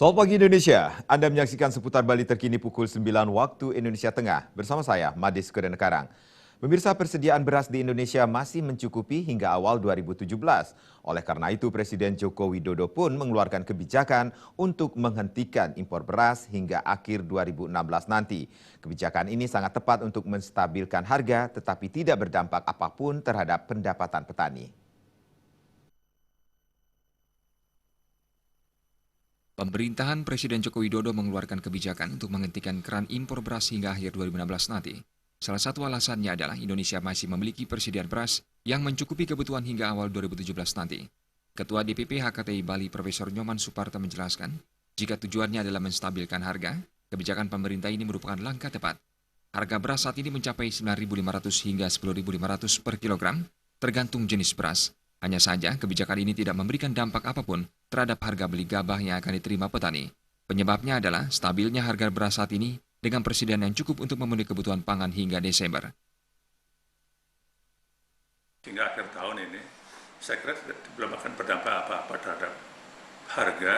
Selamat pagi Indonesia, Anda menyaksikan seputar Bali terkini pukul 9 waktu Indonesia Tengah. Bersama saya, Madis Kurenekarang. Pemirsa, persediaan beras di Indonesia masih mencukupi hingga awal 2017. Oleh karena itu, Presiden Joko Widodo pun mengeluarkan kebijakan untuk menghentikan impor beras hingga akhir 2016 nanti. Kebijakan ini sangat tepat untuk menstabilkan harga, tetapi tidak berdampak apapun terhadap pendapatan petani. Pemerintahan Presiden Joko Widodo mengeluarkan kebijakan untuk menghentikan keran impor beras hingga akhir 2016 nanti. Salah satu alasannya adalah Indonesia masih memiliki persediaan beras yang mencukupi kebutuhan hingga awal 2017 nanti. Ketua DPP HKTI Bali Profesor Nyoman Suparta menjelaskan, jika tujuannya adalah menstabilkan harga, kebijakan pemerintah ini merupakan langkah tepat. Harga beras saat ini mencapai 9.500 hingga 10.500 per kilogram, tergantung jenis beras. Hanya saja, kebijakan ini tidak memberikan dampak apapun terhadap harga beli gabah yang akan diterima petani. Penyebabnya adalah stabilnya harga beras saat ini dengan persediaan yang cukup untuk memenuhi kebutuhan pangan hingga Desember. Hingga akhir tahun ini, saya kira belum akan berdampak apa-apa terhadap harga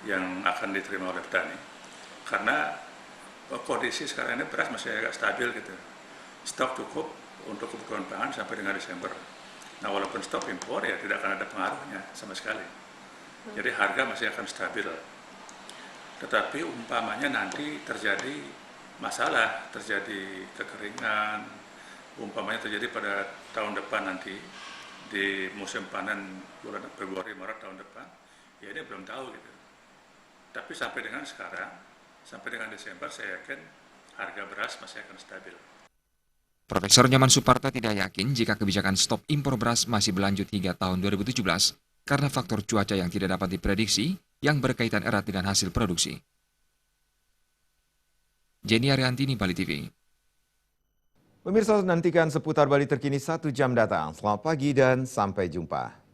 yang akan diterima oleh petani. Karena kondisi sekarang ini beras masih agak stabil gitu. Stok cukup untuk kebutuhan pangan sampai dengan Desember. Nah, walaupun stok impor ya tidak akan ada pengaruhnya sama sekali. Jadi harga masih akan stabil. Tetapi umpamanya nanti terjadi masalah, terjadi kekeringan, umpamanya terjadi pada tahun depan nanti di musim panen bulan Februari Maret tahun depan, ya ini belum tahu gitu. Tapi sampai dengan sekarang, sampai dengan Desember saya yakin harga beras masih akan stabil. Profesor Nyoman Suparta tidak yakin jika kebijakan stop impor beras masih berlanjut hingga tahun 2017 karena faktor cuaca yang tidak dapat diprediksi yang berkaitan erat dengan hasil produksi. Jenny Ariantini, Bali TV. Pemirsa, nantikan seputar Bali terkini 1 jam datang. Selamat pagi dan sampai jumpa.